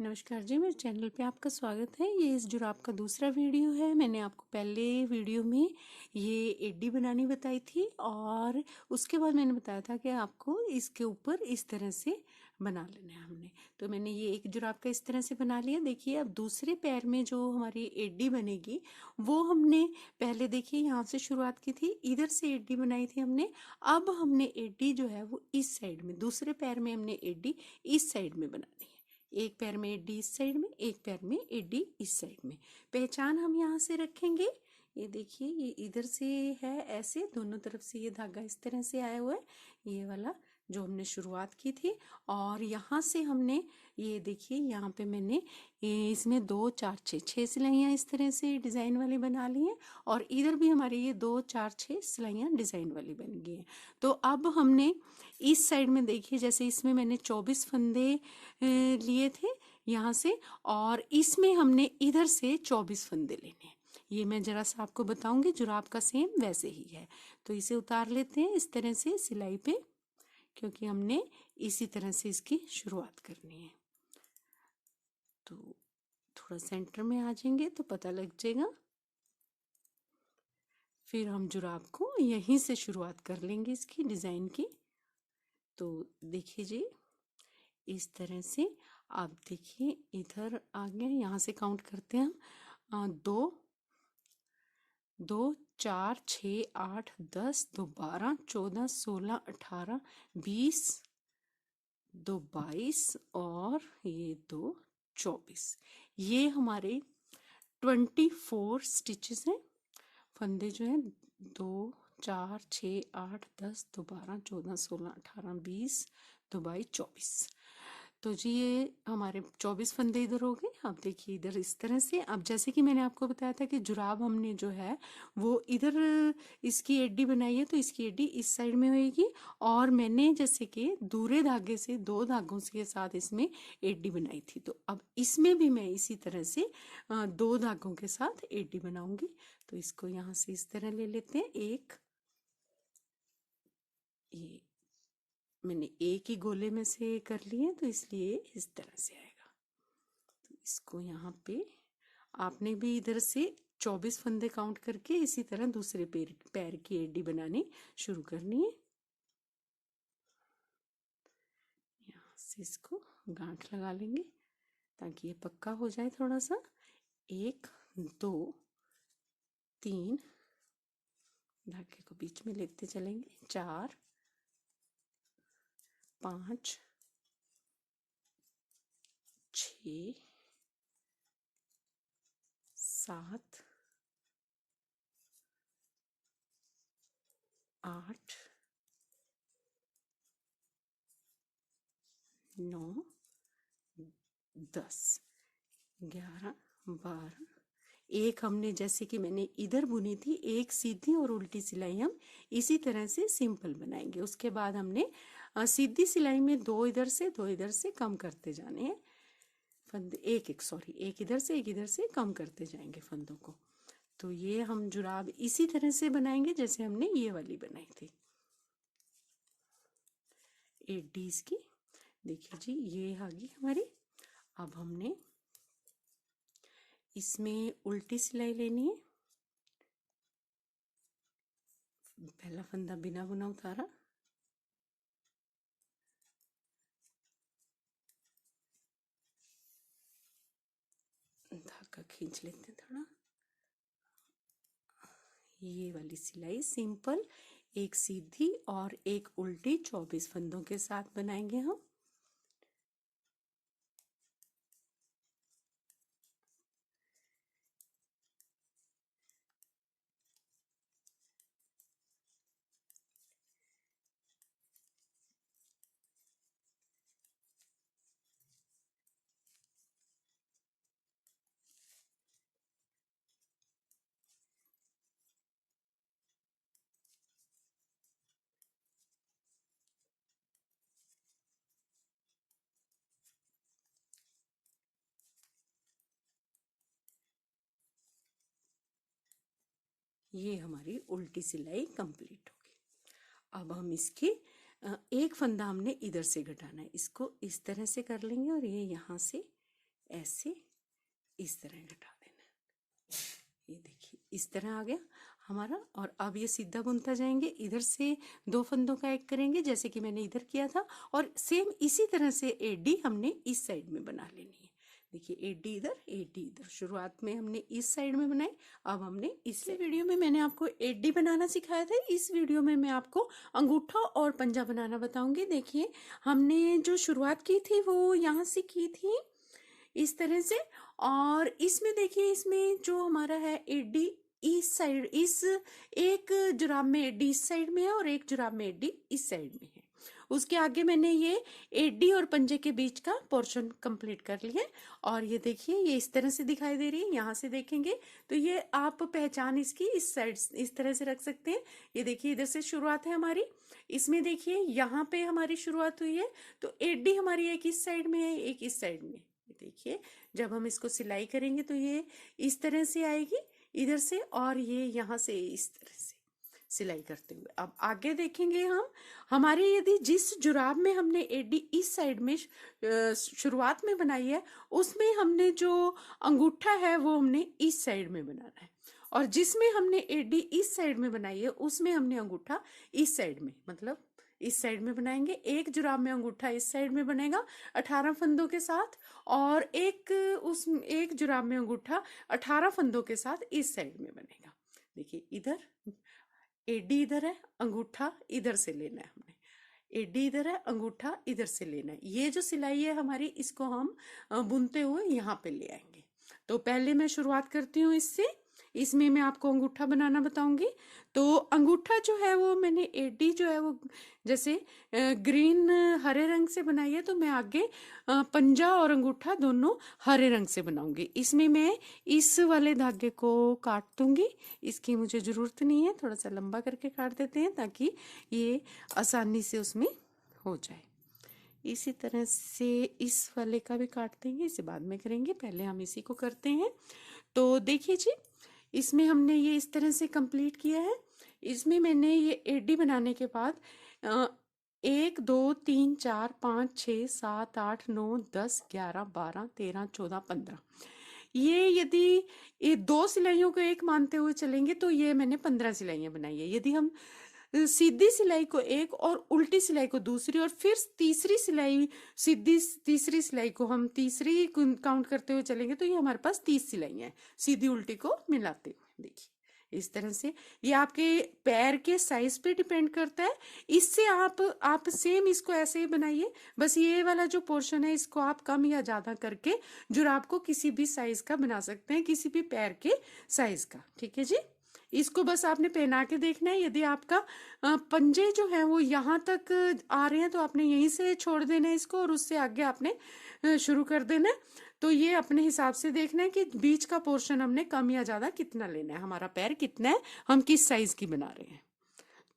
नमस्कार जी, मेरे चैनल पे आपका स्वागत है। ये इस जुराब का दूसरा वीडियो है। मैंने आपको पहले वीडियो में ये एडी बनानी बताई थी और उसके बाद मैंने बताया था कि आपको इसके ऊपर इस तरह से बना लेना है हमने। तो मैंने ये एक जुराब का इस तरह से बना लिया। देखिए अब दूसरे पैर में जो हमारी एडी बनेगी वो हमने पहले देखिए यहाँ से शुरुआत की थी, इधर से एडी बनाई थी हमने। अब हमने एडी जो है वो इस साइड में, दूसरे पैर में हमने एडी इस साइड में बनानी है। एक पैर में एडी इस साइड में, एक पैर में एडी इस साइड में। पहचान हम यहाँ से रखेंगे। ये देखिए ये इधर से है, ऐसे दोनों तरफ से ये धागा इस तरह से आया हुआ है, ये वाला जो हमने शुरुआत की थी। और यहाँ से हमने ये देखिए यहाँ पे मैंने इसमें 2 4 6 सिलाइयाँ इस तरह से डिज़ाइन वाली बना ली हैं और इधर भी हमारी ये 2 4 6 सिलाइयाँ डिज़ाइन वाली बन गई हैं। तो अब हमने इस साइड में देखिए, जैसे इसमें मैंने 24 फंदे लिए थे यहाँ से, और इसमें हमने इधर से 24 फंदे लेने हैं। ये मैं जरा सा आपको बताऊंगी, जुराब का सेम वैसे ही है। तो इसे उतार लेते हैं इस तरह से सिलाई पे, क्योंकि हमने इसी तरह से इसकी शुरुआत करनी है। तो थोड़ा सेंटर में आ जाएंगे तो पता लग जाएगा। फिर हम जुराब को यहीं से शुरुआत कर लेंगे इसकी डिज़ाइन की। तो देखिए जी इस तरह से आप देखिए इधर आ गए, यहाँ से काउंट करते हैं हम। 2 2 4 6 8 10 2 12 14 16 18 20 2 22 और ये 2 24। ये हमारे 24 स्टिचेस हैं। फंदे जो हैं 2 4 6 8 10 2 12 14 16 18 20 2 22 24। तो जी ये हमारे 24 फंदे इधर हो गए। अब देखिए इधर इस तरह से, अब जैसे कि मैंने आपको बताया था कि जुराब हमने जो है वो इधर इसकी एडी बनाई है, तो इसकी एडी इस साइड में होगी। और मैंने जैसे कि दूसरे धागे से 2 धागों के साथ इसमें एडी बनाई थी, तो अब इसमें भी मैं इसी तरह से 2 धागों के साथ एडी बनाऊंगी। तो इसको यहाँ से इस तरह ले लेते हैं। एक ये मैंने एक ही गोले में से कर लिए, तो इसलिए इस तरह से आएगा। तो इसको यहाँ पे आपने भी इधर से 24 फंदे काउंट करके इसी तरह दूसरे पैर की एडी बनानी शुरू करनी है। यहाँ से इसको गांठ लगा लेंगे ताकि ये पक्का हो जाए थोड़ा सा। 1 2 3 धागे को बीच में लेते चलेंगे, 4 5 6 7 8 9 10 11 12। एक हमने जैसे कि मैंने इधर बुनी थी, एक सीधी और उल्टी सिलाई हम इसी तरह से सिंपल बनाएंगे। उसके बाद हमने सीधी सिलाई में 2 इधर से 2 इधर से कम करते जाने हैं फंदे, एक एक सॉरी एक इधर से एक इधर से कम करते जाएंगे फंदों को। तो ये हम जुराब इसी तरह से बनाएंगे जैसे हमने ये वाली बनाई थी 8 डीज की। देखिए जी ये आ गई हमारी। अब हमने इसमें उल्टी सिलाई लेनी है। पहला फंदा बिना बुना उतारा, धागा खींच लेते हैं थोड़ा। ये वाली सिलाई सिंपल एक सीधी और एक उल्टी 24 फंदों के साथ बनाएंगे हम। ये हमारी उल्टी सिलाई कंप्लीट होगी। अब हम इसके एक फंदा हमने इधर से घटाना है, इसको इस तरह से कर लेंगे और ये यहाँ से ऐसे इस तरह लटा देना। ये देखिए इस तरह आ गया हमारा। और अब ये सीधा बुनता जाएंगे, इधर से 2 फंदों का एक करेंगे जैसे कि मैंने इधर किया था, और सेम इसी तरह से एडी हमने इस साइड में बना लेनी है। देखिए एडी इधर, एडी इधर। शुरुआत में हमने इस साइड में बनाई, अब हमने इस वीडियो में मैंने आपको एडी बनाना सिखाया था। इस वीडियो में मैं आपको अंगूठा और पंजा बनाना बताऊंगी। देखिए हमने जो शुरुआत की थी वो यहाँ से की थी इस तरह से, और इसमें देखिए इसमें जो हमारा है एडी इस साइड, इस एक जुराब में एडी इस साइड में है और एक जुराब में एडी इस साइड में है। उसके आगे मैंने ये एडी और पंजे के बीच का पोर्शन कंप्लीट कर लिया। और ये देखिए ये इस तरह से दिखाई दे रही है। यहाँ से देखेंगे तो ये आप पहचान इसकी इस साइड इस तरह से रख सकते हैं। ये देखिए इधर से शुरुआत है हमारी, इसमें देखिए यहाँ पे हमारी शुरुआत हुई है, तो एडी हमारी एक इस साइड में है एक इस साइड में। देखिए जब हम इसको सिलाई करेंगे तो ये इस तरह से आएगी इधर से, और ये यहाँ से इस तरह से सिलाई करते हुए। अब आगे देखेंगे हम, हमारे यदि जिस जुराब में हमने एडी इस साइड में शुरुआत में बनाई है, उसमें हमने जो अंगूठा है वो हमने इस साइड में बनाना है, और जिसमें हमने एडी इस साइड में बनाई है उसमें हमने अंगूठा इस साइड में, मतलब इस साइड में बनाएंगे। एक जुराब में अंगूठा इस साइड में बनेगा 18 फंदों के साथ, और एक जुराब में अंगूठा 18 फंदों के साथ इस साइड में बनेगा। देखिए इधर एडी इधर है, अंगूठा इधर से लेना है हमने, एडी इधर है, अंगूठा इधर से लेना है। ये जो सिलाई है हमारी, इसको हम बुनते हुए यहाँ पे ले आएंगे। तो पहले मैं शुरुआत करती हूँ इससे, इसमें मैं आपको अंगूठा बनाना बताऊंगी। तो अंगूठा जो है वो मैंने एडी जो है वो जैसे ग्रीन हरे रंग से बनाई है, तो मैं आगे पंजा और अंगूठा दोनों हरे रंग से बनाऊंगी। इसमें मैं इस वाले धागे को काट दूंगी, इसकी मुझे ज़रूरत नहीं है, थोड़ा सा लंबा करके काट देते हैं ताकि ये आसानी से उसमें हो जाए। इसी तरह से इस वाले का भी काट देंगे, इसे बाद में करेंगे, पहले हम इसी को करते हैं। तो देखिए जी इसमें हमने ये इस तरह से कंप्लीट किया है। इसमें मैंने ये एडी बनाने के बाद 1 2 3 4 5 6 7 8 9 10 11 12 13 14 15, ये यदि ये 2 सिलाइयों को एक मानते हुए चलेंगे तो ये मैंने 15 सिलाइयाँ बनाई है। यदि हम सीधी सिलाई को एक और उल्टी सिलाई को दूसरी, और फिर तीसरी सिलाई सीधी तीसरी सिलाई को हम तीसरी काउंट करते हुए चलेंगे तो ये हमारे पास 30 सिलाइयाँ हैं सीधी उल्टी को मिलाते हुए। देखिए इस तरह से, ये आपके पैर के साइज पे डिपेंड करता है। इससे आप सेम इसको ऐसे ही बनाइए, बस ये वाला जो पोर्शन है इसको आप कम या ज्यादा करके जुराब को किसी भी साइज का बना सकते हैं, किसी भी पैर के साइज का। ठीक है जी, इसको बस आपने पहना के देखना है। यदि आपका पंजे जो है वो यहाँ तक आ रहे हैं तो आपने यहीं से छोड़ देना है इसको, और उससे आगे आपने शुरू कर देना है। तो ये अपने हिसाब से देखना है कि बीच का पोर्शन हमने कम या ज़्यादा कितना लेना है, हमारा पैर कितना है, हम किस साइज की बना रहे हैं।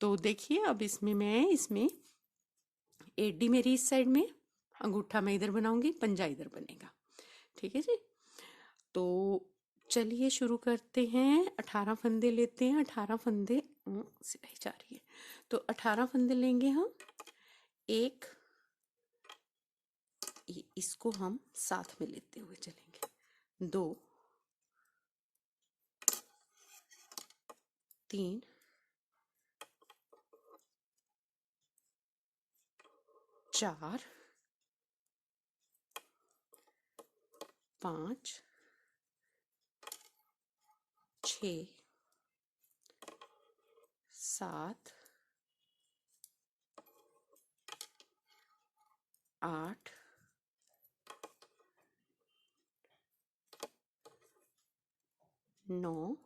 तो देखिए अब इसमें एडी मेरी इस साइड में, अंगूठा मैं इधर बनाऊंगी, पंजा इधर बनेगा। ठीक है जी, तो चलिए शुरू करते हैं। 18 फंदे लेते हैं, 18 फंदे सिलाई जा रही है, तो 18 फंदे लेंगे हम। एक इसको हम साथ में लेते हुए चलेंगे, 2 3 4 5 6 7 8 9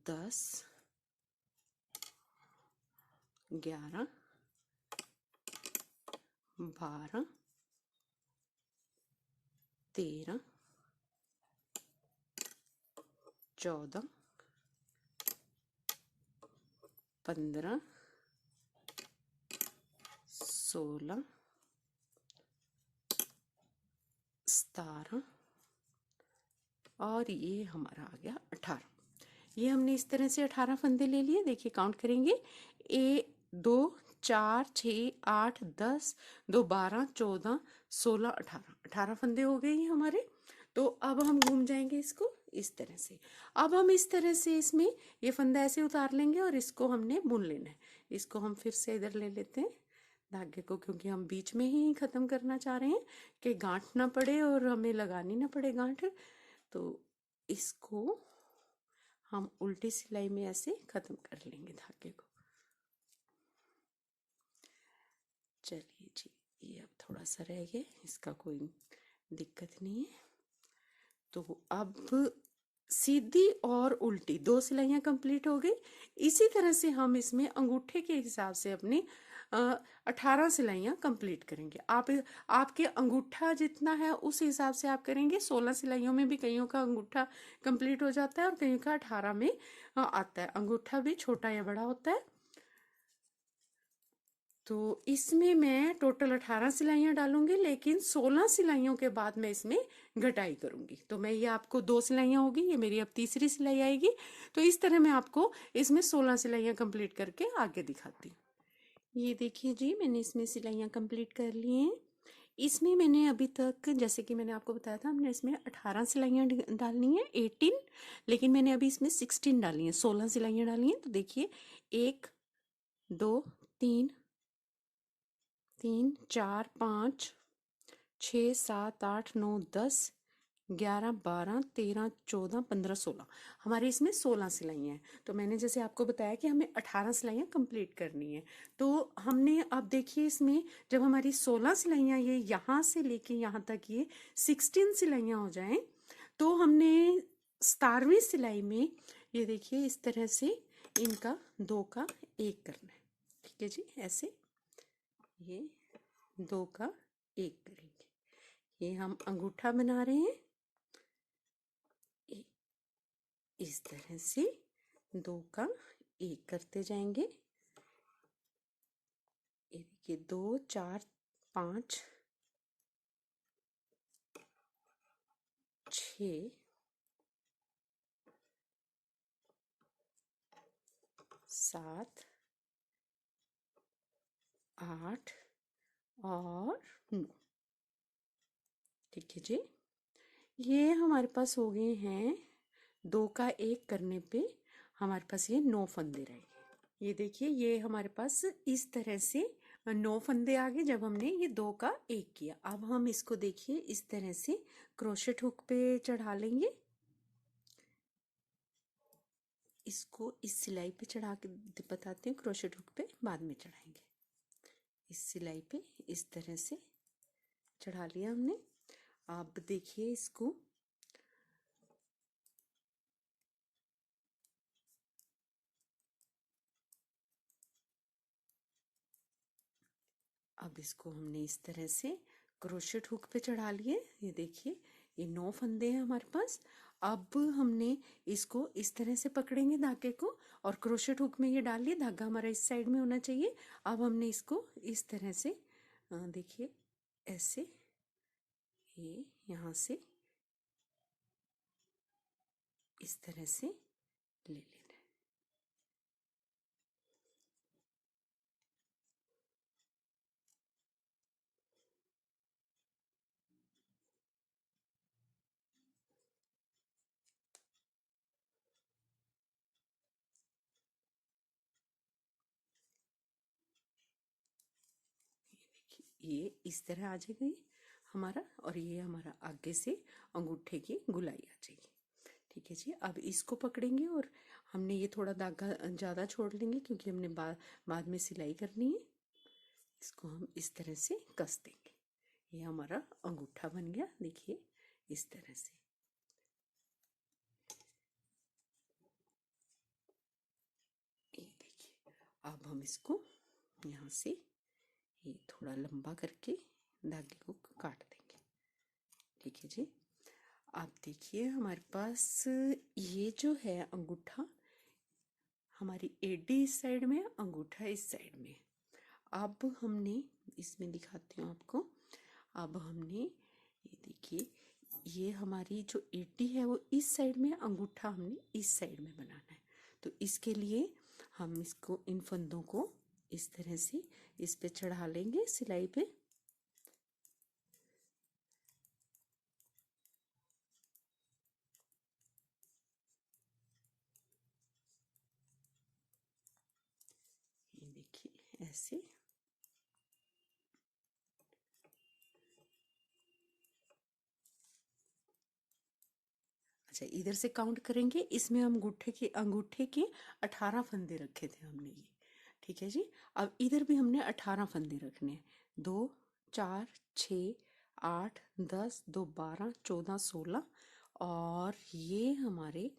10 11 12 13 14 15 16 17 और ये हमारा आ गया 18। ये हमने इस तरह से 18 फंदे ले लिए। देखिए काउंट करेंगे, 2 4 6 8 10, 2 12 14 16 18, 18 फंदे हो गए ये हमारे। तो अब हम घूम जाएंगे इसको इस तरह से। अब हम इस तरह से इसमें ये फंदा ऐसे उतार लेंगे और इसको हमने बुन लेना है। इसको हम फिर से इधर ले लेते हैं धागे को, क्योंकि हम बीच में ही ख़त्म करना चाह रहे हैं कि गांठ ना पड़े और हमें लगानी ना पड़े गांठ। तो इसको हम उल्टी सिलाई में ऐसे ख़त्म कर लेंगे धागे को। चलिए जी, ये अब थोड़ा सा रह गया, इसका कोई दिक्कत नहीं है। तो अब सीधी और उल्टी 2 सिलाइयाँ कंप्लीट हो गई। इसी तरह से हम इसमें अंगूठे के हिसाब से अपनी 18 सिलाइयाँ कंप्लीट करेंगे। आपके अंगूठा जितना है उस हिसाब से आप करेंगे। 16 सिलाइयों में भी कईयों का अंगूठा कंप्लीट हो जाता है और कईयों का 18 में आता है। अंगूठा भी छोटा या बड़ा होता है। तो इसमें मैं टोटल 18 सिलाइयाँ डालूंगी, लेकिन 16 सिलाइयों के बाद मैं इसमें घटाई करूंगी। तो मैं ये आपको 2 सिलाइयाँ होगी, ये मेरी अब तीसरी सिलाई आएगी। तो इस तरह मैं आपको इसमें 16 सिलाइयाँ कंप्लीट करके आगे दिखाती हूँ। ये देखिए जी, मैंने इसमें सिलाइयाँ कंप्लीट कर ली हैं। इसमें मैंने अभी तक, जैसे कि मैंने आपको बताया था, हमने इसमें 18 सिलाइयाँ डालनी है, 18, लेकिन मैंने अभी इसमें 16 डाली हैं, 16 सिलाइयाँ डाली हैं। तो देखिए 1 2 3 3 4 5 6 7 8 9 10 11 12 13 14 15 16, हमारे इसमें 16 सिलाइयाँ हैं। तो मैंने जैसे आपको बताया कि हमें 18 सिलाइयाँ कंप्लीट करनी है। तो हमने अब देखिए इसमें जब हमारी 16 सिलाइयाँ ये यहाँ से लेके यहाँ तक ये 16 सिलाइयाँ हो जाएं, तो हमने 17वीं सिलाई में ये देखिए इस तरह से इनका 2 का 1 करना है। ठीक है जी, ऐसे ये 2 का 1 करेंगे। ये हम अंगूठा बना रहे हैं, इस तरह से 2 का 1 करते जाएंगे। ये देखिए 2 4 5 6 7 8 और 9। ठीक है जी, ये हमारे पास हो गए हैं 2 का 1 करने पे हमारे पास ये 9 फंदे रह गए। ये देखिए ये हमारे पास इस तरह से 9 फंदे आ गए जब हमने ये 2 का 1 किया। अब हम इसको देखिए इस तरह से क्रोशेट हुक पे चढ़ा लेंगे। इसको इस सिलाई पे चढ़ा के बताती हूँ, क्रोशेट हुक पे बाद में चढ़ाएंगे। इस सिलाई पे इस तरह से चढ़ा लिया हमने। अब देखिए इसको हमने इस तरह से क्रोशेट हुक पे चढ़ा लिए। ये देखिए ये 9 फंदे हैं हमारे पास। अब हमने इसको इस तरह से पकड़ेंगे धागे को और क्रोशेट हुक में ये डाल लिए। धागा हमारा इस साइड में होना चाहिए। अब हमने इसको इस तरह से देखिए ऐसे ये यहाँ से इस तरह से ले लेना है। ये इस तरह आ जाएगा ये हमारा, और ये हमारा आगे से अंगूठे की गुलाई आ जाएगी। ठीक है जी, अब इसको पकड़ेंगे और हमने ये थोड़ा धागा ज़्यादा छोड़ लेंगे क्योंकि हमने बाद में सिलाई करनी है। इसको हम इस तरह से कस देंगे। ये हमारा अंगूठा बन गया, देखिए इस तरह से। ये देखिए अब हम इसको यहाँ से ये थोड़ा लंबा करके धागे को काट देंगे। ठीक है जी, अब देखिए हमारे पास ये जो है अंगूठा, हमारी एडी इस साइड में, अंगूठा इस साइड में। अब हमने इसमें दिखाती हूँ आपको। अब हमने ये देखिए ये हमारी जो एडी है वो इस साइड में, अंगूठा हमने इस साइड में बनाना है। तो इसके लिए हम इसको इन फंदों को इस तरह से इस पे चढ़ा लेंगे सिलाई पे। ये देखिए ऐसे। अच्छा, इधर से काउंट करेंगे। इसमें हम अंगूठे के 18 फंदे रखे थे हमने ये। ठीक है जी। अब इधर भी हमने 18 फंदे रखने हैं। 2 4 6 8 10 2 12 14 16 और ये हमारे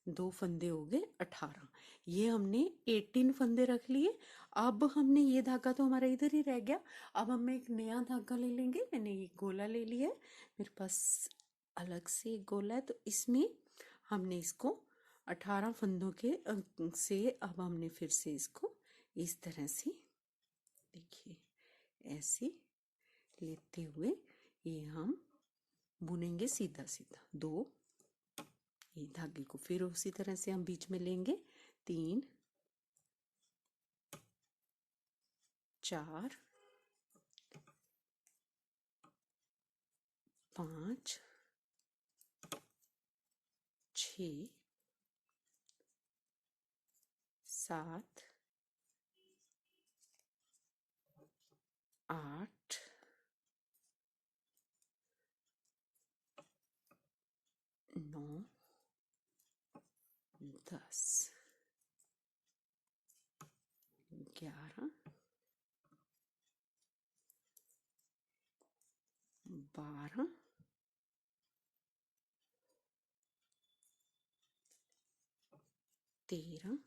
दो फंदे हो गए 18। ये हमने 18 फंदे रख लिए। अब हमने ये धागा तो हमारा इधर ही रह गया। अब हम एक नया धागा ले लेंगे। मैंने ये गोला ले लिया है, मेरे पास अलग से एक गोला है। तो इसमें हमने इसको 18 फंदों के से अब हमने फिर से इसको इस तरह से देखिए ऐसे लेते हुए ये हम बुनेंगे सीधा सीधा। 2, ये धागे को फिर उसी तरह से हम बीच में लेंगे। 3 4 5 6 7 8 9 10 11 12 13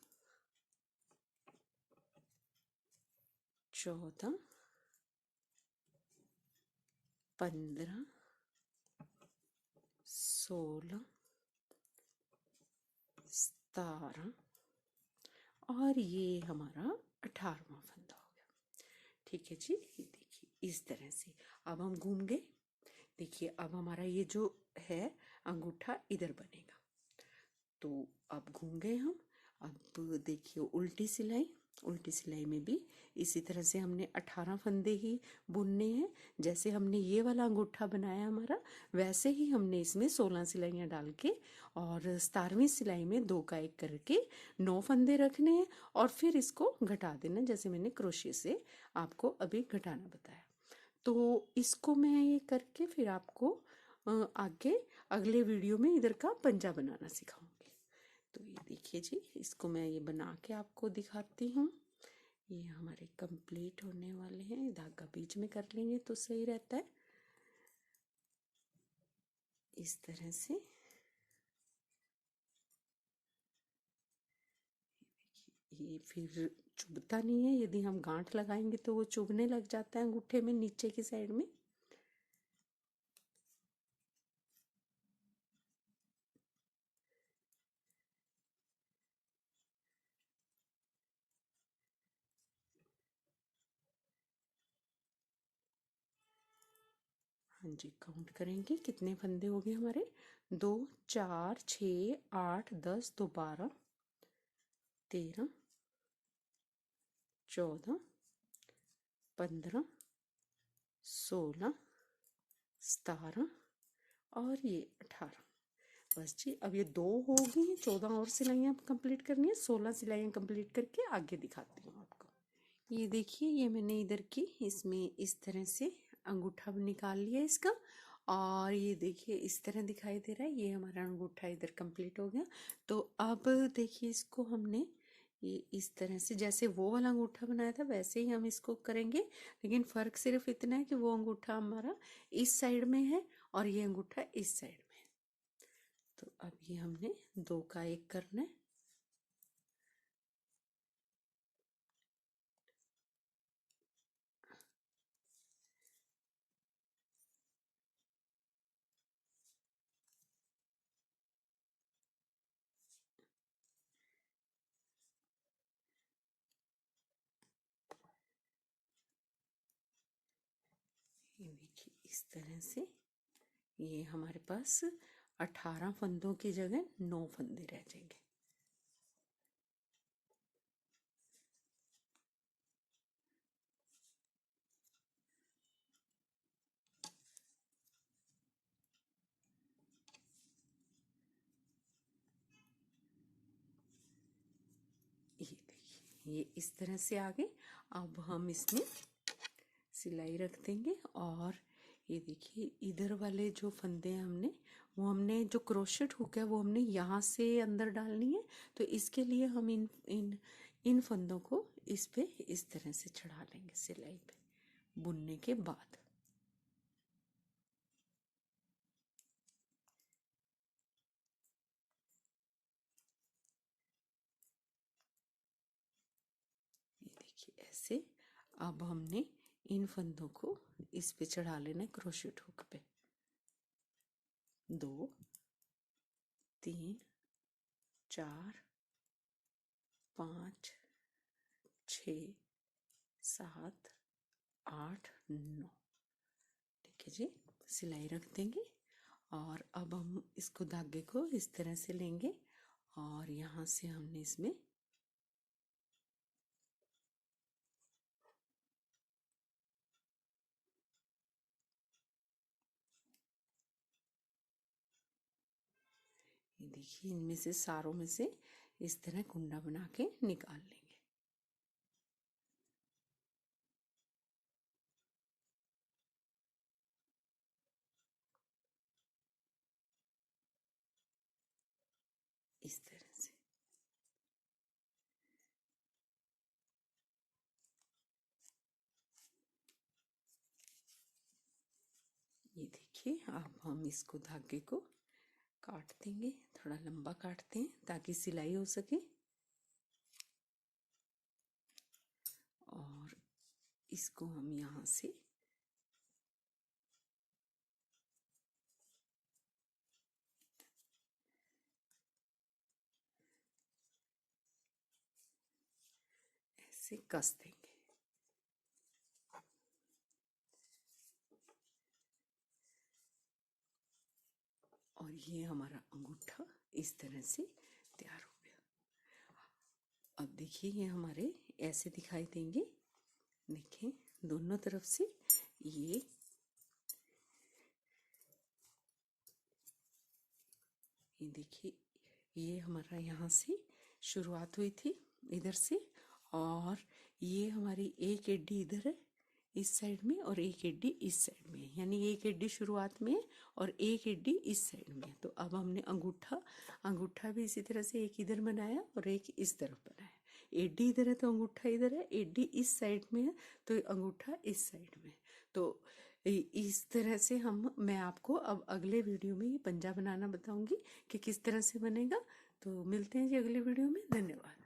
14 15 16 17 और ये हमारा 18वां फंदा हो गया। ठीक है जी। ये देखिए इस तरह से अब हम घूम गए। देखिए अब हमारा ये जो है अंगूठा इधर बनेगा। तो अब घूम गए हम। अब देखिए उल्टी सिलाई में भी इसी तरह से हमने 18 फंदे ही बुनने हैं। जैसे हमने ये वाला अंगूठा बनाया हमारा, वैसे ही हमने इसमें 16 सिलाइयाँ डाल के और 17वीं सिलाई में 2 का 1 करके 9 फंदे रखने हैं और फिर इसको घटा देना, जैसे मैंने क्रोशे से आपको अभी घटाना बताया। तो इसको मैं ये करके फिर आपको आगे अगले वीडियो में इधर का पंजा बनाना सिखाऊंगी। तो ये देखिए जी, इसको मैं ये बना के आपको दिखाती हूँ। ये हमारे कंप्लीट होने वाले हैं। धागा बीच में कर लेंगे तो सही रहता है। इस तरह से ये फिर चुभता नहीं है। यदि हम गांठ लगाएंगे तो वो चुभने लग जाता है अंगूठे में नीचे की साइड में। हाँ जी, काउंट करेंगे कितने फंदे हो गए हमारे। 2 4 6 8 10 2 12 13 14 15 16 17 और ये 18। बस जी, अब ये 2 हो गई हैं। 14 और सिलाइयाँ कंप्लीट करनी है। 16 सिलाइयाँ कंप्लीट करके आगे दिखाती हूँ आपको। ये देखिए, ये मैंने इधर की इसमें इस तरह से अंगूठा निकाल लिया इसका। और ये देखिए इस तरह दिखाई दे रहा है। ये हमारा अंगूठा इधर कंप्लीट हो गया। तो अब देखिए इसको हमने ये इस तरह से जैसे वो वाला अंगूठा बनाया था वैसे ही हम इसको करेंगे। लेकिन फ़र्क सिर्फ इतना है कि वो अंगूठा हमारा इस साइड में है और ये अंगूठा इस साइड में है। तो अब ये हमने 2 का 1 करना है। ये देखिए इस तरह से ये हमारे पास 18 फंदों की जगह 9 फंदे रह जाएंगे। ये इस तरह से आ गए। अब हम इसमें सिलाई रख देंगे और ये देखिए इधर वाले जो फंदे हैं हमने जो क्रोशेट हुक है वो हमने यहाँ से अंदर डालनी है। तो इसके लिए हम इन फंदों को इस पे इस तरह से चढ़ा लेंगे सिलाई पे बुनने के बाद। ये देखिए ऐसे। अब हमने इन फंदों को इस पे चढ़ा लेना है क्रोशेट हुक पे। 2 3 4 5 6 7 8 9। ठीक है जी, सिलाई रख देंगे और अब हम इसको धागे को इस तरह से लेंगे और यहाँ से हमने इसमें ये देखिए इनमें से सारों में से इस तरह कुंडा बना के निकाल लेंगे। इस तरह से ये देखिए। अब हम इसको धागे को काट देंगे, थोड़ा लंबा काटते हैं ताकि सिलाई हो सके। और इसको हम यहाँ से ऐसे कस देंगे और ये हमारा अंगूठा इस तरह से तैयार हो गया। अब देखिए ये हमारे ऐसे दिखाई देंगे। देखें दोनों तरफ से ये देखिए ये हमारा यहाँ से शुरुआत हुई थी इधर से और ये हमारी एक एड्डी इधर है इस साइड में और एक एड्डी इस साइड में, यानी एक एड्डी शुरुआत में और एक एड्डी इस साइड में। तो अब हमने अंगूठा भी इसी तरह से एक इधर बनाया और एक इस तरफ बनाया। एड्डी इधर है तो अंगूठा इधर है, एड्डी इस साइड में है तो अंगूठा इस साइड में। तो इस तरह से मैं आपको अब अगले वीडियो में ये पंजा बनाना बताऊंगी कि किस तरह से बनेगा। तो मिलते हैं जी अगले वीडियो में। धन्यवाद।